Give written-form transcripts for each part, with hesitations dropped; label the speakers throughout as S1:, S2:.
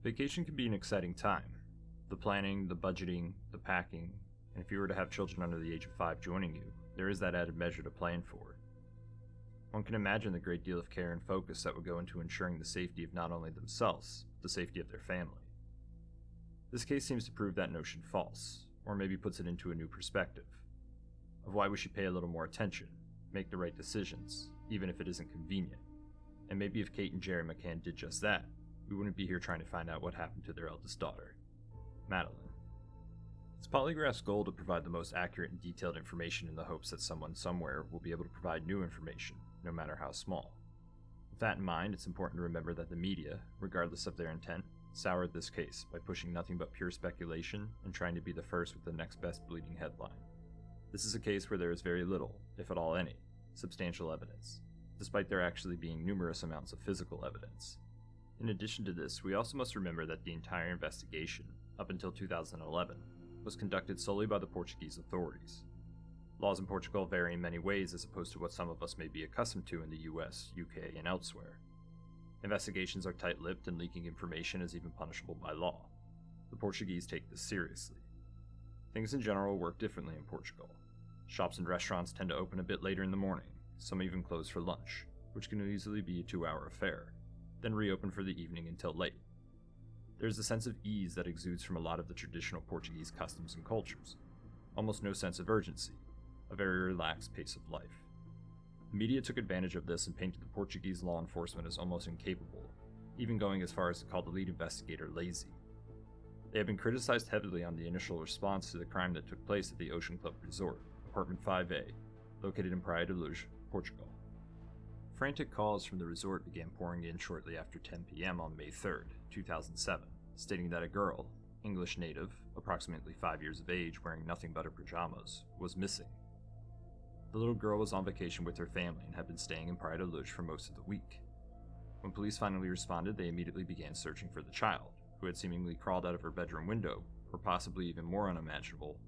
S1: Vacation can be an exciting time. The planning, the budgeting, the packing, and if you were to have children under the age of 5 joining you, there is that added measure to plan for. One can imagine the great deal of care and focus that would go into ensuring the safety of not only themselves, but the safety of their family. This case seems to prove that notion false, or maybe puts it into a new perspective, of why we should pay a little more attention, make the right decisions, even if it isn't convenient. And maybe if Kate and Gerry McCann did just that, we wouldn't be here trying to find out what happened to their eldest daughter, Madeline. It's Polygraph's goal to provide the most accurate and detailed information in the hopes that someone somewhere will be able to provide new information, no matter how small. With that in mind, it's important to remember that the media, regardless of their intent, soured this case by pushing nothing but pure speculation and trying to be the first with the next best bleeding headline. This is a case where there is very little, if at all any, substantial evidence, despite there actually being numerous amounts of physical evidence. In addition to this, we also must remember that the entire investigation, up until 2011, was conducted solely by the Portuguese authorities. Laws in Portugal vary in many ways as opposed to what some of us may be accustomed to in the US, UK, and elsewhere. Investigations are tight-lipped and leaking information is even punishable by law. The Portuguese take this seriously. Things in general work differently in Portugal. Shops and restaurants tend to open a bit later in the morning, some even close for lunch, which can easily be a 2-hour affair, then reopen for the evening until late. There's a sense of ease that exudes from a lot of the traditional Portuguese customs and cultures. Almost no sense of urgency, a very relaxed pace of life. The media took advantage of this and painted the Portuguese law enforcement as almost incapable, even going as far as to call the lead investigator lazy. They have been criticized heavily on the initial response to the crime that took place at the Ocean Club Resort, Apartment 5A, located in Praia de Luz, Portugal. Frantic calls from the resort began pouring in shortly after 10 p.m. on May 3rd, 2007, stating that a girl, English native, approximately 5 years of age, wearing nothing but her pajamas, was missing. The little girl was on vacation with her family and had been staying in Praia de Luz for most of the week. When police finally responded, they immediately began searching for the child, who had seemingly crawled out of her bedroom window, or possibly even more unimaginable,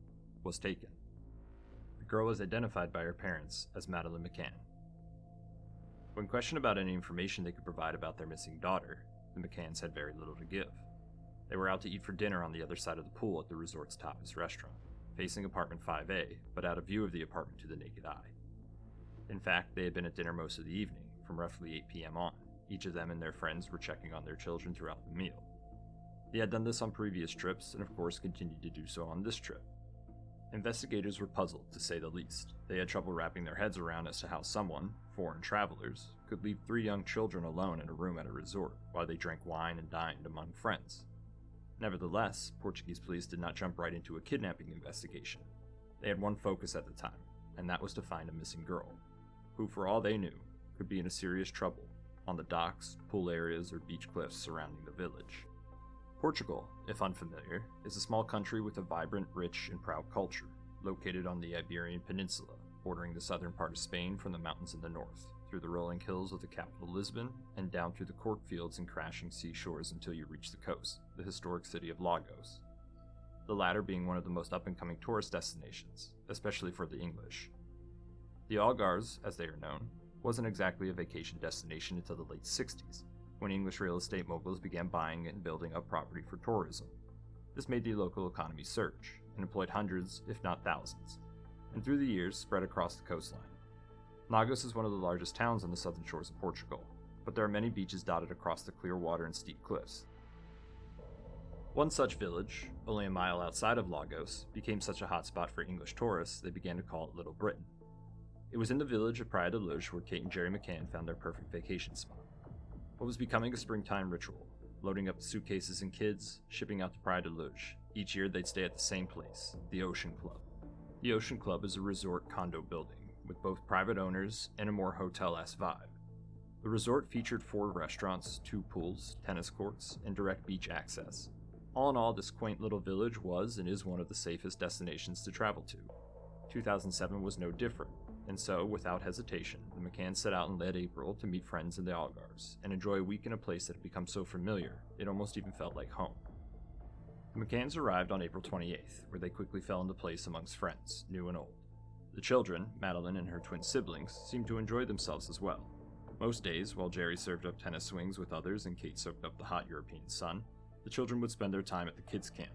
S1: was taken. The girl was identified by her parents as Madeline McCann. When questioned about any information they could provide about their missing daughter, the McCanns had very little to give. They were out to eat for dinner on the other side of the pool at the resort's Tapas restaurant, facing apartment 5A, but out of view of the apartment to the naked eye. In fact, they had been at dinner most of the evening, from roughly 8 p.m. on. Each of them and their friends were checking on their children throughout the meal. They had done this on previous trips, and of course continued to do so on this trip. Investigators were puzzled, to say the least. They had trouble wrapping their heads around as to how someone, foreign travelers, could leave 3 young children alone in a room at a resort while they drank wine and dined among friends. Nevertheless, Portuguese police did not jump right into a kidnapping investigation. They had one focus at the time, and that was to find a missing girl, who, for all they knew, could be in a serious trouble on the docks, pool areas, or beach cliffs surrounding the village. Portugal, if unfamiliar, is a small country with a vibrant, rich, and proud culture, located on the Iberian Peninsula, bordering the southern part of Spain from the mountains in the north, through the rolling hills of the capital Lisbon, and down through the cornfields and crashing seashores until you reach the coast, the historic city of Lagos. The latter being one of the most up-and-coming tourist destinations, especially for the English. The Algarves, as they are known, wasn't exactly a vacation destination until the late 60s, when English real estate moguls began buying and building up property for tourism. This made the local economy surge, and employed hundreds, if not thousands, and through the years spread across the coastline. Lagos is one of the largest towns on the southern shores of Portugal, but there are many beaches dotted across the clear water and steep cliffs. One such village, only a mile outside of Lagos, became such a hotspot for English tourists they began to call it Little Britain. It was in the village of Praia de Luz where Kate and Gerry McCann found their perfect vacation spot. What was becoming a springtime ritual, loading up the suitcases and kids, shipping out to Praia de Luz. Each year they'd stay at the same place, the Ocean Club. The Ocean Club is a resort condo building, with both private owners and a more hotel-esque vibe. The resort featured 4 restaurants, 2 pools, tennis courts, and direct beach access. All in all, this quaint little village was and is one of the safest destinations to travel to. 2007 was no different, and so, without hesitation, the McCanns set out in late April to meet friends in the Algarves and enjoy a week in a place that had become so familiar, it almost even felt like home. The McCanns arrived on April 28th, where they quickly fell into place amongst friends, new and old. The children, Madeline and her twin siblings, seemed to enjoy themselves as well. Most days, while Gerry served up tennis swings with others and Kate soaked up the hot European sun, The children would spend their time at the kids' camp.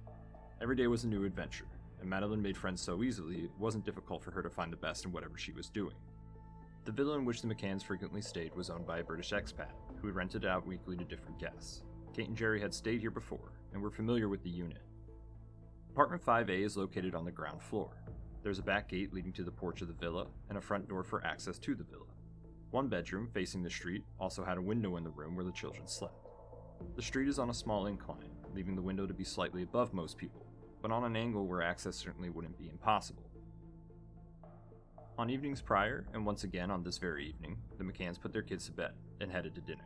S1: Every day was a new adventure, and Madeline made friends so easily it wasn't difficult for her to find the best in whatever she was doing. The villa in which the McCanns frequently stayed was owned by a British expat, who had rented it out weekly to different guests. Kate and Gerry had stayed here before, and were familiar with the unit. Apartment 5A is located on the ground floor. There's a back gate leading to the porch of the villa, and a front door for access to the villa. One bedroom, facing the street, also had a window in the room where the children slept. The street is on a small incline, leaving the window to be slightly above most people, but on an angle where access certainly wouldn't be impossible. On evenings prior, and once again on this very evening, the McCanns put their kids to bed and headed to dinner.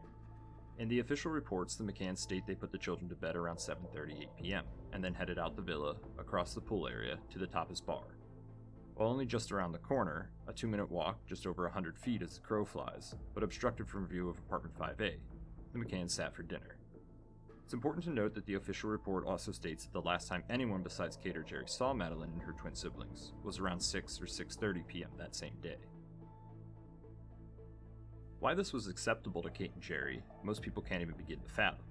S1: In the official reports, the McCanns state they put the children to bed around 7:38 p.m., and then headed out the villa, across the pool area, to the Tapas bar. While only just around the corner, a 2-minute walk just over 100 feet as the crow flies, but obstructed from view of apartment 5A, the McCanns sat for dinner. It's important to note that the official report also states that the last time anyone besides Kate or Gerry saw Madeline and her twin siblings was around 6 or 6:30 p.m. that same day. Why this was acceptable to Kate and Gerry, most people can't even begin to fathom.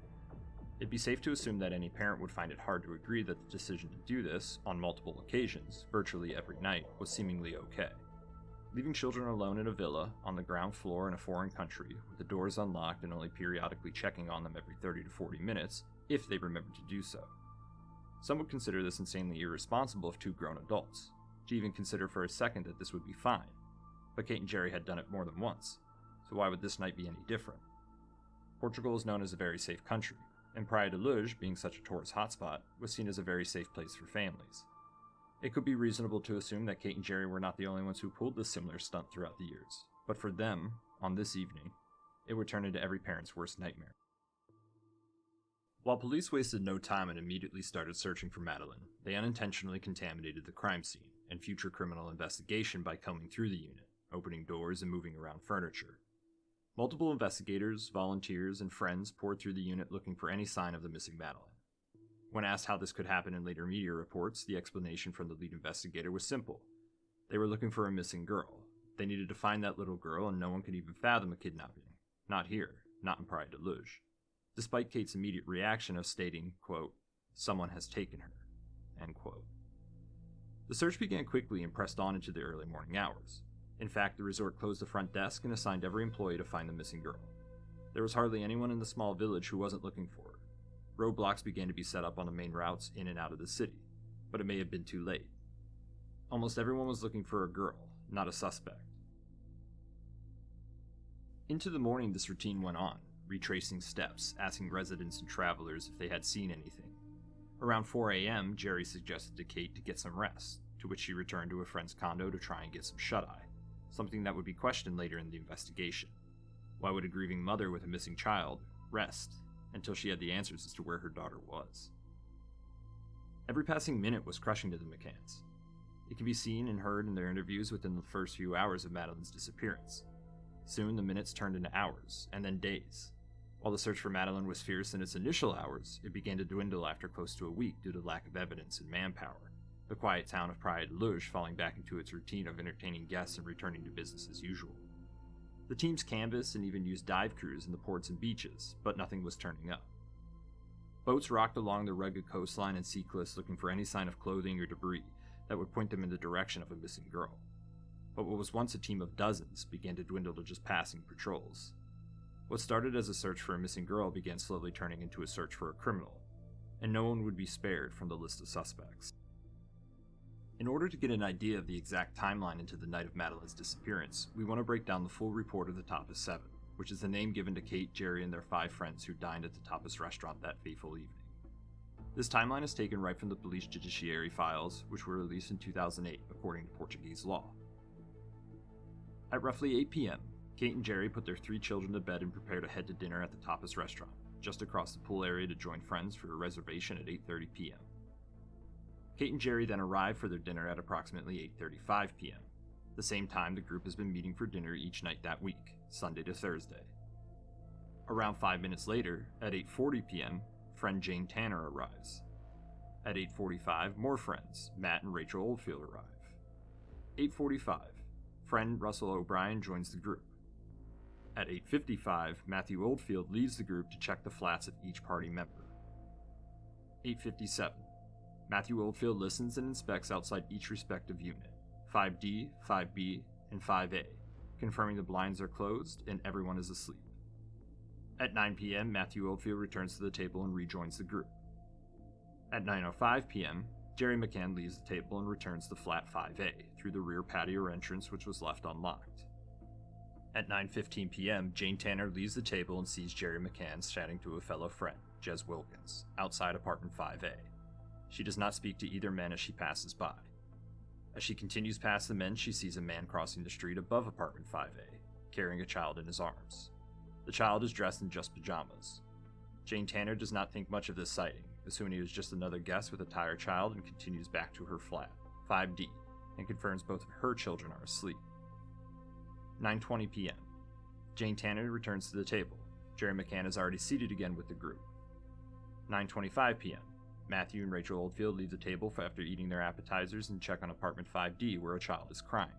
S1: It'd be safe to assume that any parent would find it hard to agree that the decision to do this, on multiple occasions, virtually every night, was seemingly okay. Leaving children alone in a villa, on the ground floor in a foreign country, with the doors unlocked and only periodically checking on them every 30 to 40 minutes, if they remember to do so. Some would consider this insanely irresponsible of two grown adults, to even consider for a second that this would be fine. But Kate and Gerry had done it more than once, so why would this night be any different? Portugal is known as a very safe country, and Praia de Luz, being such a tourist hotspot, was seen as a very safe place for families. It could be reasonable to assume that Kate and Gerry were not the only ones who pulled this similar stunt throughout the years, but for them, on this evening, it would turn into every parent's worst nightmare. While police wasted no time and immediately started searching for Madeline, they unintentionally contaminated the crime scene and future criminal investigation by combing through the unit, opening doors and moving around furniture. Multiple investigators, volunteers, and friends poured through the unit looking for any sign of the missing Madeline. When asked how this could happen in later media reports, the explanation from the lead investigator was simple. They were looking for a missing girl. They needed to find that little girl, and no one could even fathom a kidnapping. Not here, not in Praia de Luz. Despite Kate's immediate reaction of stating, quote, "Someone has taken her," end quote. The search began quickly and pressed on into the early morning hours. In fact, the resort closed the front desk and assigned every employee to find the missing girl. There was hardly anyone in the small village who wasn't looking for her. Roadblocks began to be set up on the main routes in and out of the city, but it may have been too late. Almost everyone was looking for a girl, not a suspect. Into the morning, this routine went on, retracing steps, asking residents and travelers if they had seen anything. Around 4 a.m., Gerry suggested to Kate to get some rest, to which she returned to a friend's condo to try and get some shut-eye, something that would be questioned later in the investigation. Why would a grieving mother with a missing child rest until she had the answers as to where her daughter was? Every passing minute was crushing to the McCanns. It can be seen and heard in their interviews within the first few hours of Madeline's disappearance. Soon the minutes turned into hours, and then days. While the search for Madeline was fierce in its initial hours, it began to dwindle after close to a week due to lack of evidence and manpower, the quiet town of Praia de Luz falling back into its routine of entertaining guests and returning to business as usual. The teams canvassed and even used dive crews in the ports and beaches, but nothing was turning up. Boats rocked along the rugged coastline and sea cliffs looking for any sign of clothing or debris that would point them in the direction of a missing girl. But what was once a team of dozens began to dwindle to just passing patrols. What started as a search for a missing girl began slowly turning into a search for a criminal, and no one would be spared from the list of suspects. In order to get an idea of the exact timeline into the night of Madeline's disappearance, we want to break down the full report of the Tapas Seven, which is the name given to Kate, Gerry, and their 5 friends who dined at the Tapas restaurant that fateful evening. This timeline is taken right from the police judiciary files, which were released in 2008 according to Portuguese law. At roughly 8 p.m., Kate and Gerry put their 3 children to bed and prepared to head to dinner at the Tapas restaurant, just across the pool area to join friends for a reservation at 8:30 p.m. Kate and Gerry then arrived for their dinner at approximately 8:35 p.m., the same time the group has been meeting for dinner each night that week, Sunday to Thursday. Around 5 minutes later, at 8:40 p.m., friend Jane Tanner arrives. At 8:45, more friends, Matt and Rachel Oldfield, arrive. 8:45, friend Russell O'Brien joins the group. At 8:55, Matthew Oldfield leaves the group to check the flats of each party member. 8:57. Matthew Oldfield listens and inspects outside each respective unit, 5D, 5B, and 5A, confirming the blinds are closed and everyone is asleep. At 9 p.m., Matthew Oldfield returns to the table and rejoins the group. At 9:05 p.m., Gerry McCann leaves the table and returns to flat 5A through the rear patio entrance, which was left unlocked. At 9:15 p.m., Jane Tanner leaves the table and sees Gerry McCann chatting to a fellow friend, Jez Wilkins, outside apartment 5A. She does not speak to either man as she passes by. As she continues past the men, she sees a man crossing the street above apartment 5A, carrying a child in his arms. The child is dressed in just pajamas. Jane Tanner does not think much of this sighting, assuming it was just another guest with a tired child, and continues back to her flat, 5D, and confirms both of her children are asleep. 9:20 p.m. Jane Tanner returns to the table. Gerry McCann is already seated again with the group. 9:25 p.m. Matthew and Rachel Oldfield leave the table after eating their appetizers and check on apartment 5D, where a child is crying.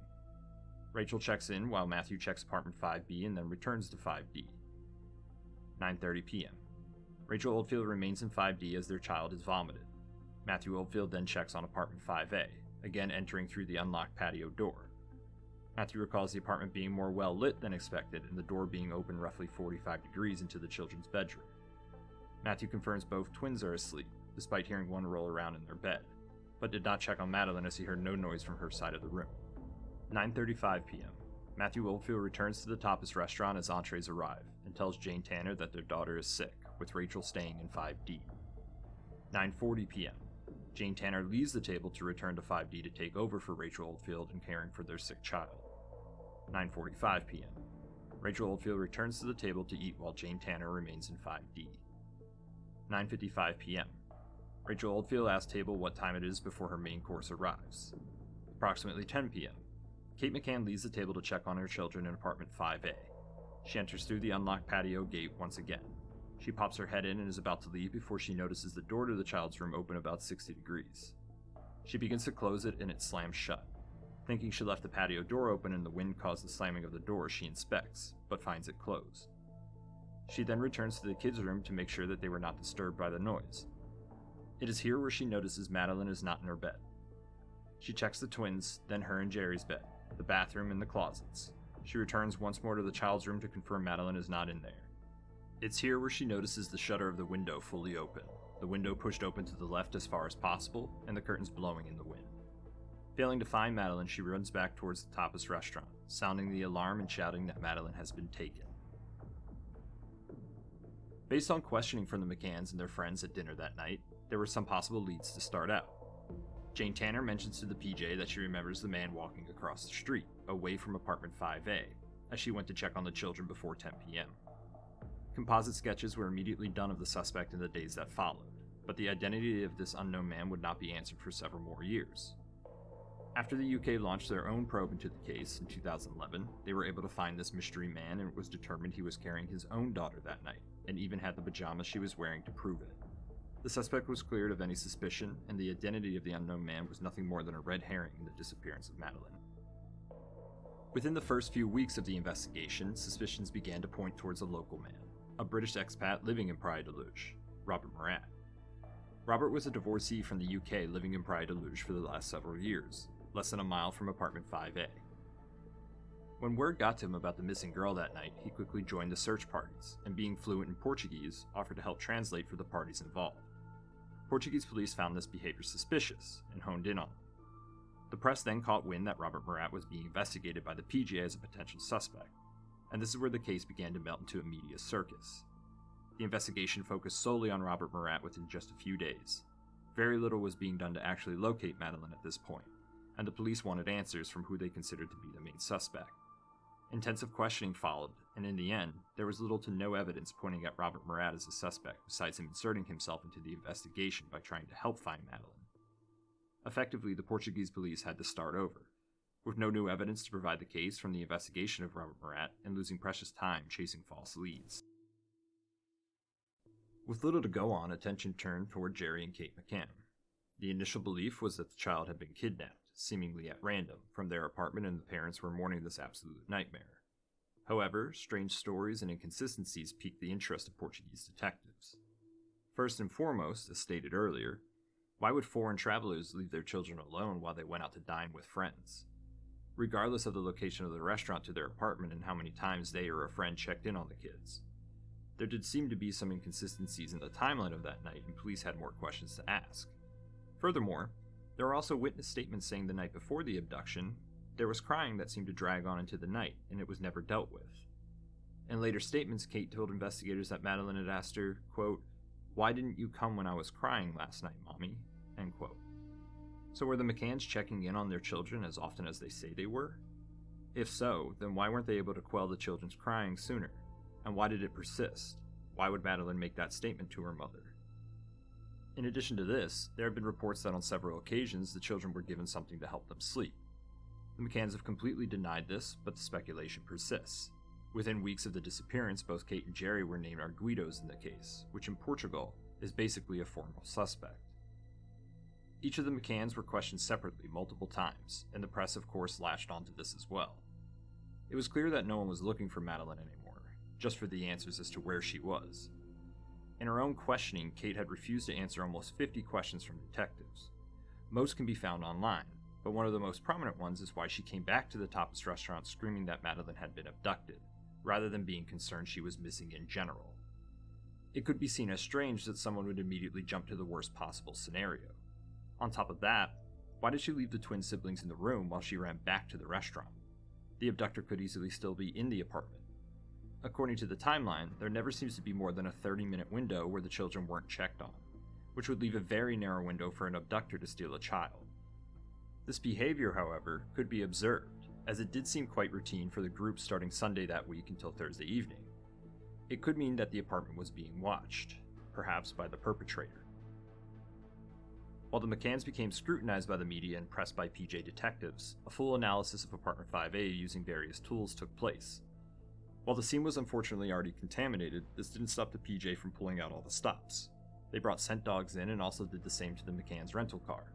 S1: Rachel checks in while Matthew checks apartment 5B and then returns to 5D. 9:30 p.m. Rachel Oldfield remains in 5D as their child is vomited. Matthew Oldfield then checks on apartment 5A, again entering through the unlocked patio door. Matthew recalls the apartment being more well lit than expected and the door being open roughly 45 degrees into the children's bedroom. Matthew confirms both twins are asleep, despite hearing one roll around in their bed, but did not check on Madeline as he heard no noise from her side of the room. 9:35 p.m. Matthew Oldfield returns to the Tapas restaurant as entrees arrive and tells Jane Tanner that their daughter is sick, with Rachel staying in 5D. 9:40 p.m. Jane Tanner leaves the table to return to 5D to take over for Rachel Oldfield in caring for their sick child. 9:45 p.m. Rachel Oldfield returns to the table to eat while Jane Tanner remains in 5D. 9:55 p.m. Rachel Oldfield asks table what time it is before her main course arrives. Approximately 10 p.m. Kate McCann leaves the table to check on her children in apartment 5A. She enters through the unlocked patio gate once again. She pops her head in and is about to leave before she notices the door to the child's room open about 60 degrees. She begins to close it and it slams shut. Thinking she left the patio door open and the wind caused the slamming of the door, she inspects, but finds it closed. She then returns to the kids' room to make sure that they were not disturbed by the noise. It is here where she notices Madeline is not in her bed. She checks the twins, then her and Jerry's bed, the bathroom, and the closets. She returns once more to the child's room to confirm Madeline is not in there. It's here where she notices the shutter of the window fully open, the window pushed open to the left as far as possible, and the curtains blowing in the wind. Failing to find Madeline, she runs back towards the Tapas restaurant, sounding the alarm and shouting that Madeline has been taken. Based on questioning from the McCanns and their friends at dinner that night, there were some possible leads to start out. Jane Tanner mentions to the PJ that she remembers the man walking across the street, away from apartment 5A, as she went to check on the children before 10 p.m. Composite sketches were immediately done of the suspect in the days that followed, but the identity of this unknown man would not be answered for several more years. After the UK launched their own probe into the case in 2011, they were able to find this mystery man, and it was determined he was carrying his own daughter that night, and even had the pajamas she was wearing to prove it. The suspect was cleared of any suspicion, and the identity of the unknown man was nothing more than a red herring in the disappearance of Madeleine. Within the first few weeks of the investigation, suspicions began to point towards a local man, a British expat living in Praia de Luz, Robert Murat. Robert was a divorcee from the UK living in Praia de Luz for the last several years, less than a mile from apartment 5A. When word got to him about the missing girl that night, he quickly joined the search parties, and being fluent in Portuguese, offered to help translate for the parties involved. Portuguese police found this behavior suspicious and honed in on him. The press then caught wind that Robert Murat was being investigated by the PJ as a potential suspect, and this is where the case began to melt into a media circus. The investigation focused solely on Robert Murat within just a few days. Very little was being done to actually locate Madeline at this point, and the police wanted answers from who they considered to be the main suspect. Intensive questioning followed, and in the end, there was little to no evidence pointing at Robert Murat as a suspect besides him inserting himself into the investigation by trying to help find Madeline. Effectively, the Portuguese police had to start over, with no new evidence to provide the case from the investigation of Robert Murat and losing precious time chasing false leads. With little to go on, attention turned toward Gerry and Kate McCann. The initial belief was that the child had been kidnapped, seemingly at random, from their apartment, and the parents were mourning this absolute nightmare. However, strange stories and inconsistencies piqued the interest of Portuguese detectives. First and foremost, as stated earlier, why would foreign travelers leave their children alone while they went out to dine with friends? Regardless of the location of the restaurant to their apartment and how many times they or a friend checked in on the kids. There did seem to be some inconsistencies in the timeline of that night, and police had more questions to ask. Furthermore, there were also witness statements saying the night before the abduction, there was crying that seemed to drag on into the night, and it was never dealt with. In later statements, Kate told investigators that Madeline had asked her, quote, "Why didn't you come when I was crying last night, Mommy?" End quote. So were the McCanns checking in on their children as often as they say they were? If so, then why weren't they able to quell the children's crying sooner? And why did it persist? Why would Madeline make that statement to her mother? In addition to this, there have been reports that on several occasions the children were given something to help them sleep. The McCanns have completely denied this, but the speculation persists. Within weeks of the disappearance, both Kate and Gerry were named arguidos in the case, which in Portugal is basically a formal suspect. Each of the McCanns were questioned separately multiple times, and the press of course latched onto this as well. It was clear that no one was looking for Madeline anymore, just for the answers as to where she was. In her own questioning, Kate had refused to answer almost 50 questions from detectives. Most can be found online, but one of the most prominent ones is why she came back to the Tapas restaurant screaming that Madeline had been abducted, rather than being concerned she was missing in general. It could be seen as strange that someone would immediately jump to the worst possible scenario. On top of that, why did she leave the twin siblings in the room while she ran back to the restaurant? The abductor could easily still be in the apartment. According to the timeline, there never seems to be more than a 30-minute window where the children weren't checked on, which would leave a very narrow window for an abductor to steal a child. This behavior, however, could be observed, as it did seem quite routine for the group starting Sunday that week until Thursday evening. It could mean that the apartment was being watched, perhaps by the perpetrator. While the McCanns became scrutinized by the media and pressed by PJ detectives, a full analysis of Apartment 5A using various tools took place. While the scene was unfortunately already contaminated, this didn't stop the PJ from pulling out all the stops. They brought scent dogs in and also did the same to the McCanns' rental car.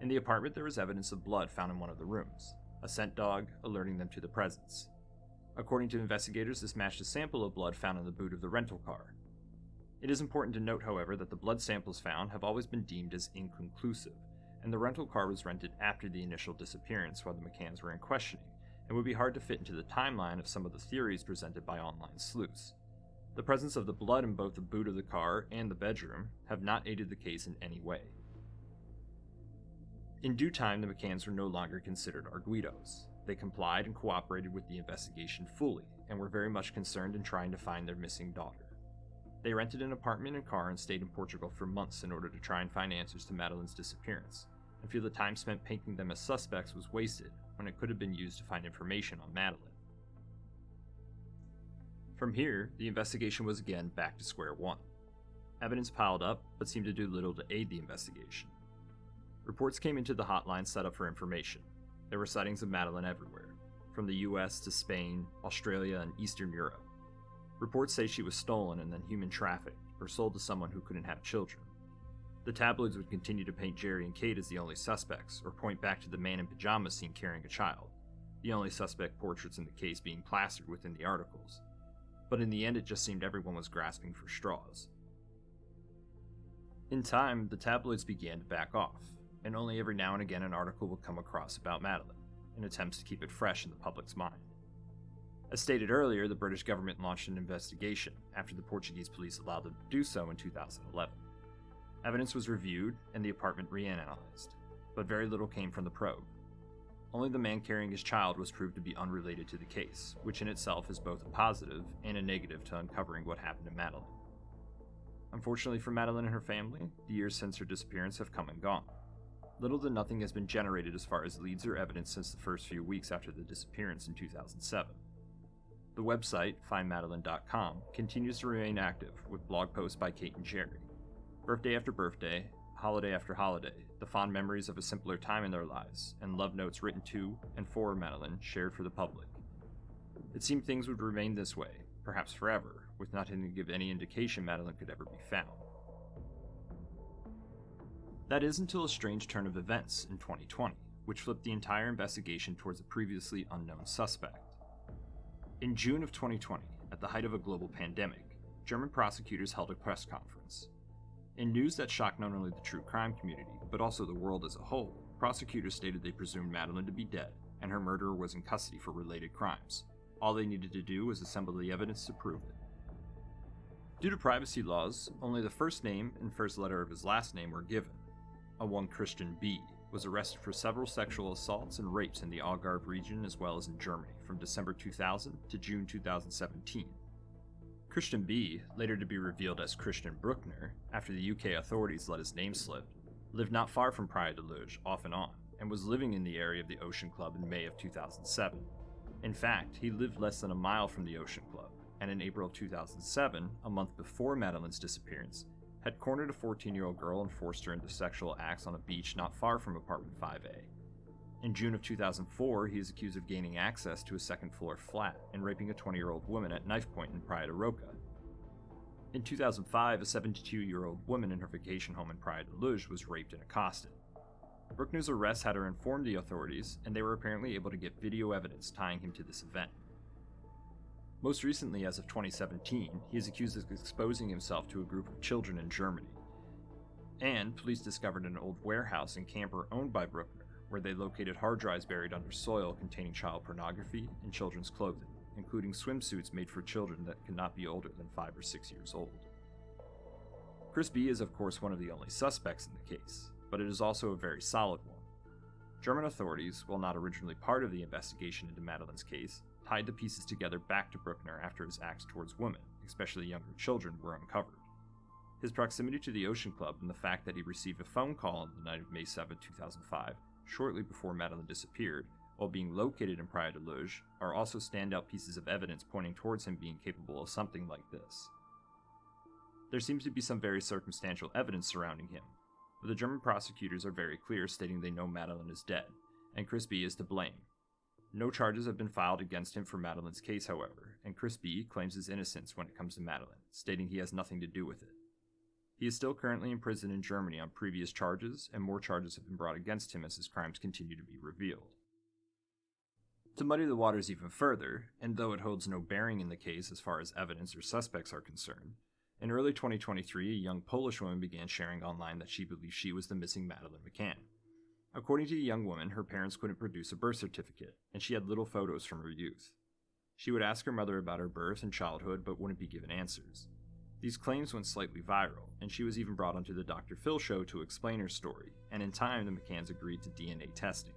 S1: In the apartment, there was evidence of blood found in one of the rooms, a scent dog alerting them to the presence. According to investigators, this matched a sample of blood found in the boot of the rental car. It is important to note, however, that the blood samples found have always been deemed as inconclusive, and the rental car was rented after the initial disappearance while the McCanns were in questioning, and would be hard to fit into the timeline of some of the theories presented by online sleuths. The presence of the blood in both the boot of the car and the bedroom have not aided the case in any way. In due time, the McCanns were no longer considered arguidos. They complied and cooperated with the investigation fully, and were very much concerned in trying to find their missing daughter. They rented an apartment and car and stayed in Portugal for months in order to try and find answers to Madeline's disappearance, and feel the time spent painting them as suspects was wasted when it could have been used to find information on Madeline. From here, the investigation was again back to square one. Evidence piled up, but seemed to do little to aid the investigation. Reports came into the hotline set up for information. There were sightings of Madeline everywhere, from the US to Spain, Australia, and Eastern Europe. Reports say she was stolen and then human trafficked, or sold to someone who couldn't have children. The tabloids would continue to paint Gerry and Kate as the only suspects, or point back to the man in pajamas seen carrying a child, the only suspect portraits in the case being plastered within the articles. But in the end, it just seemed everyone was grasping for straws. In time, the tabloids began to back off, and only every now and again an article would come across about Madeline, in attempts to keep it fresh in the public's mind. As stated earlier, the British government launched an investigation after the Portuguese police allowed them to do so in 2011. Evidence was reviewed and the apartment reanalyzed, but very little came from the probe. Only the man carrying his child was proved to be unrelated to the case, which in itself is both a positive and a negative to uncovering what happened to Madeline. Unfortunately for Madeline and her family, the years since her disappearance have come and gone. Little to nothing has been generated as far as leads or evidence since the first few weeks after the disappearance in 2007. The website, findmadeline.com, continues to remain active, with blog posts by Kate and Gerry. Birthday after birthday, holiday after holiday, the fond memories of a simpler time in their lives, and love notes written to and for Madeline shared for the public. It seemed things would remain this way, perhaps forever, with nothing to give any indication Madeline could ever be found. That is until a strange turn of events in 2020, which flipped the entire investigation towards a previously unknown suspect. In June of 2020, at the height of a global pandemic, German prosecutors held a press conference. In news that shocked not only the true crime community, but also the world as a whole, prosecutors stated they presumed Madeline to be dead, and her murderer was in custody for related crimes. All they needed to do was assemble the evidence to prove it. Due to privacy laws, only the first name and first letter of his last name were given. A one Christian B was arrested for several sexual assaults and rapes in the Algarve region as well as in Germany from December 2000 to June 2017. Christian B, later to be revealed as Christian Brueckner after the UK authorities let his name slip, lived not far from Praia de Luz off and on, and was living in the area of the Ocean Club in May of 2007. In fact, he lived less than a mile from the Ocean Club, and in April of 2007, a month before Madeline's disappearance, had cornered a 14-year-old girl and forced her into sexual acts on a beach not far from apartment 5A. In June of 2004, he is accused of gaining access to a second-floor flat and raping a 20-year-old woman at knife point in Praia de Roca. In 2005, a 72-year-old woman in her vacation home in Praia de Luz was raped and accosted. Brueckner's arrest had her inform the authorities, and they were apparently able to get video evidence tying him to this event. Most recently, as of 2017, he is accused of exposing himself to a group of children in Germany. And police discovered an old warehouse and camper owned by Brueckner, where they located hard drives buried under soil containing child pornography and children's clothing, including swimsuits made for children that could not be older than 5 or 6 years old. Chris B is of course one of the only suspects in the case, but it is also a very solid one. German authorities, while not originally part of the investigation into Madeline's case, tied the pieces together back to Brueckner after his acts towards women, especially younger children, were uncovered. His proximity to the Ocean Club and the fact that he received a phone call on the night of May 7, 2005, shortly before Madeline disappeared, while being located in Praia de Luz, are also standout pieces of evidence pointing towards him being capable of something like this. There seems to be some very circumstantial evidence surrounding him, but the German prosecutors are very clear stating they know Madeline is dead, and Chris B is to blame. No charges have been filed against him for Madeline's case, however, and Chris B claims his innocence when it comes to Madeline, stating he has nothing to do with it. He is still currently in prison in Germany on previous charges, and more charges have been brought against him as his crimes continue to be revealed. To muddy the waters even further, and though it holds no bearing in the case as far as evidence or suspects are concerned, in early 2023 a young Polish woman began sharing online that she believed she was the missing Madeleine McCann. According to the young woman, her parents couldn't produce a birth certificate, and she had little photos from her youth. She would ask her mother about her birth and childhood, but wouldn't be given answers. These claims went slightly viral, and she was even brought onto the Dr. Phil show to explain her story, and in time the McCanns agreed to DNA testing.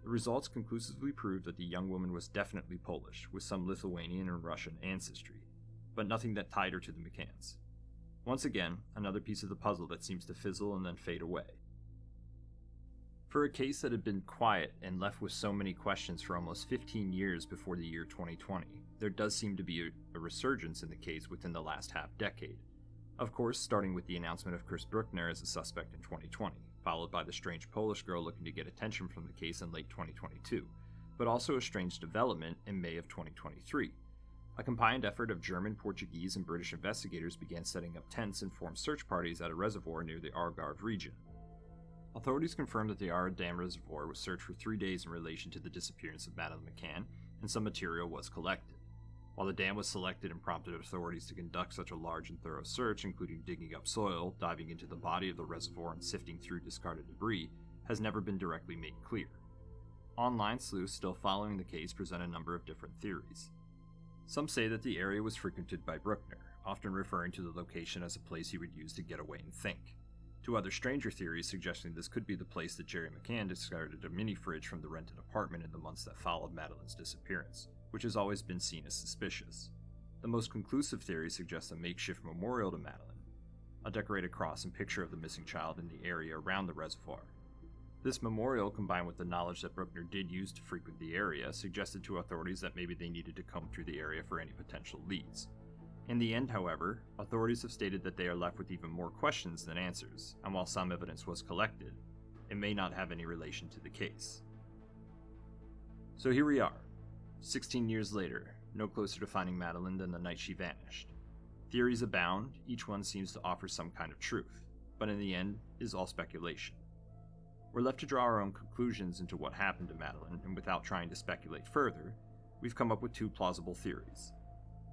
S1: The results conclusively proved that the young woman was definitely Polish, with some Lithuanian and Russian ancestry, but nothing that tied her to the McCanns. Once again, another piece of the puzzle that seems to fizzle and then fade away. For a case that had been quiet and left with so many questions for almost 15 years before the year 2020, there does seem to be a resurgence in the case within the last half-decade. Of course, starting with the announcement of Chris Brueckner as a suspect in 2020, followed by the strange Polish girl looking to get attention from the case in late 2022, but also a strange development in May of 2023. A combined effort of German, Portuguese, and British investigators began setting up tents and formed search parties at a reservoir near the Algarve region. Authorities confirmed that the Ara Dam Reservoir was searched for 3 days in relation to the disappearance of Madeleine McCann, and some material was collected. While the dam was selected and prompted authorities to conduct such a large and thorough search, including digging up soil, diving into the body of the reservoir, and sifting through discarded debris, has never been directly made clear. Online sleuths still following the case present a number of different theories. Some say that the area was frequented by Brueckner, often referring to the location as a place he would use to get away and think. To other stranger theories suggesting this could be the place that Gerry McCann discarded a mini-fridge from the rented apartment in the months that followed Madeline's disappearance, which has always been seen as suspicious. The most conclusive theory suggests a makeshift memorial to Madeline, a decorated cross and picture of the missing child in the area around the reservoir. This memorial, combined with the knowledge that Brueckner did use to frequent the area, suggested to authorities that maybe they needed to comb through the area for any potential leads. In the end, however, authorities have stated that they are left with even more questions than answers, and while some evidence was collected, it may not have any relation to the case. So here we are, 16 years later, no closer to finding Madeline than the night she vanished. Theories abound, each one seems to offer some kind of truth, but in the end is all speculation. We're left to draw our own conclusions into what happened to Madeline, and without trying to speculate further, we've come up with two plausible theories.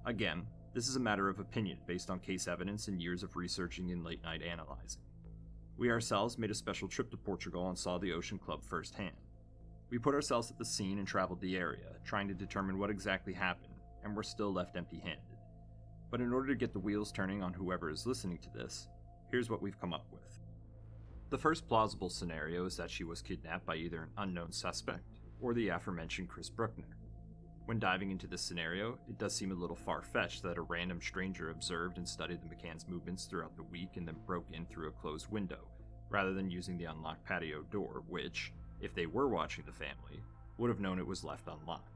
S1: Again, This is a matter of opinion based on case evidence and years of researching and late-night analyzing. We ourselves made a special trip to Portugal and saw the Ocean Club firsthand. We put ourselves at the scene and traveled the area, trying to determine what exactly happened, and we're still left empty-handed. But in order to get the wheels turning on whoever is listening to this, here's what we've come up with. The first plausible scenario is that she was kidnapped by either an unknown suspect or the aforementioned Chris Brueckner. When diving into this scenario, it does seem a little far-fetched that a random stranger observed and studied the McCann's movements throughout the week and then broke in through a closed window, rather than using the unlocked patio door, which, if they were watching the family, would have known it was left unlocked.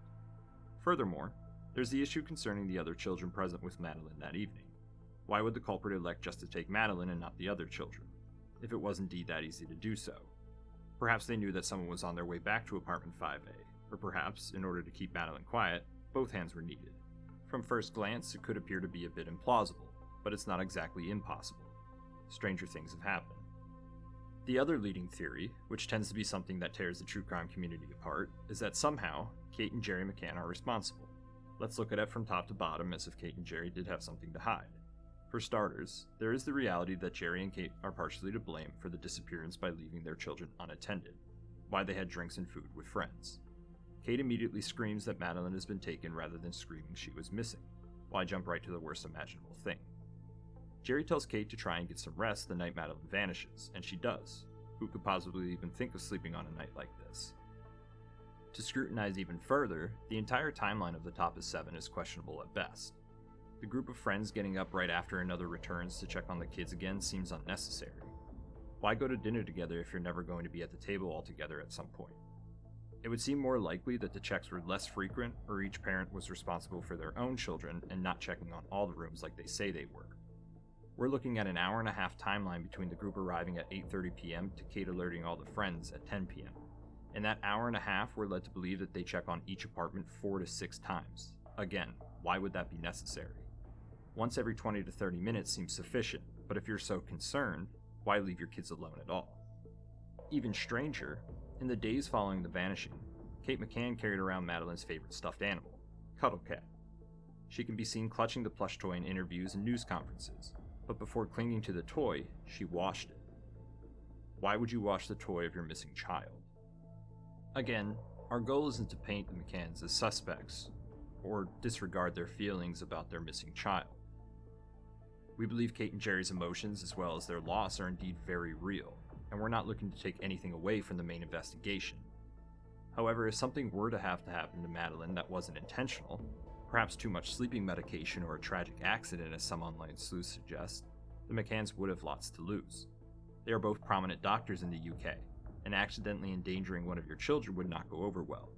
S1: Furthermore, there's the issue concerning the other children present with Madeline that evening. Why would the culprit elect just to take Madeline and not the other children, if it was indeed that easy to do so? Perhaps they knew that someone was on their way back to apartment 5A, or perhaps, in order to keep Madeline quiet, both hands were needed. From first glance, it could appear to be a bit implausible, but it's not exactly impossible. Stranger things have happened. The other leading theory, which tends to be something that tears the true crime community apart, is that somehow, Kate and Gerry McCann are responsible. Let's look at it from top to bottom as if Kate and Gerry did have something to hide. For starters, there is the reality that Gerry and Kate are partially to blame for the disappearance by leaving their children unattended, why they had drinks and food with friends. Kate immediately screams that Madeline has been taken rather than screaming she was missing. Why jump right to the worst imaginable thing? Gerry tells Kate to try and get some rest the night Madeline vanishes, and she does. Who could possibly even think of sleeping on a night like this? To scrutinize even further, the entire timeline of the Tapas Seven is questionable at best. The group of friends getting up right after another returns to check on the kids again seems unnecessary. Why go to dinner together if you're never going to be at the table all together at some point? It would seem more likely that the checks were less frequent, or each parent was responsible for their own children and not checking on all the rooms like they say they were. We're looking at an hour-and-a-half timeline between the group arriving at 8:30 p.m. to Kate alerting all the friends at 10 p.m. In that hour and a half, we're led to believe that they check on each apartment 4 to 6 times. Again, why would that be necessary? Once every 20 to 30 minutes seems sufficient, but if you're so concerned, why leave your kids alone at all? Even stranger, in the days following the vanishing, Kate McCann carried around Madeline's favorite stuffed animal, Cuddle Cat. She can be seen clutching the plush toy in interviews and news conferences, but before clinging to the toy, she washed it. Why would you wash the toy of your missing child? Again, our goal isn't to paint the McCanns as suspects, or disregard their feelings about their missing child. We believe Kate and Gerry's emotions, as well as their loss, are indeed very real, and we're not looking to take anything away from the main investigation. However, if something were to happen to Madeline that wasn't intentional, perhaps too much sleeping medication or a tragic accident as some online sleuths suggest, the McCanns would have lots to lose. They are both prominent doctors in the UK, and accidentally endangering one of your children would not go over well.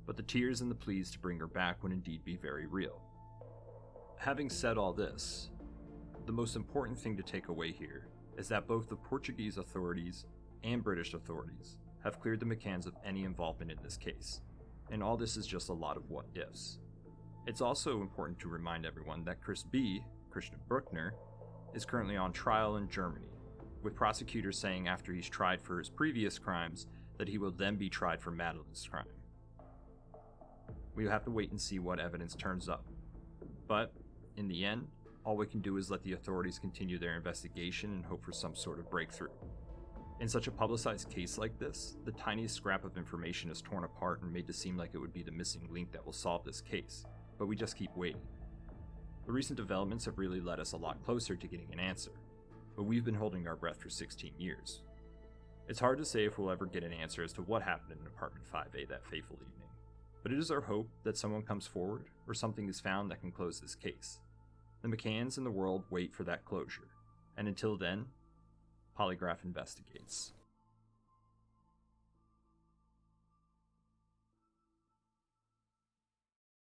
S1: But the tears and the pleas to bring her back would indeed be very real. Having said all this, the most important thing to take away here is that both the Portuguese authorities and British authorities have cleared the McCanns of any involvement in this case, and all this is just a lot of what-ifs. It's also important to remind everyone that Christian Brueckner, is currently on trial in Germany, with prosecutors saying after he's tried for his previous crimes that he will then be tried for Madeline's crime. We'll have to wait and see what evidence turns up. But, in the end, all we can do is let the authorities continue their investigation and hope for some sort of breakthrough. In such a publicized case like this, the tiniest scrap of information is torn apart and made to seem like it would be the missing link that will solve this case, but we just keep waiting. The recent developments have really led us a lot closer to getting an answer, but we've been holding our breath for 16 years. It's hard to say if we'll ever get an answer as to what happened in apartment 5A that fateful evening, but it is our hope that someone comes forward or something is found that can close this case. The McCanns and the world wait for that closure, and until then, Polygraph investigates.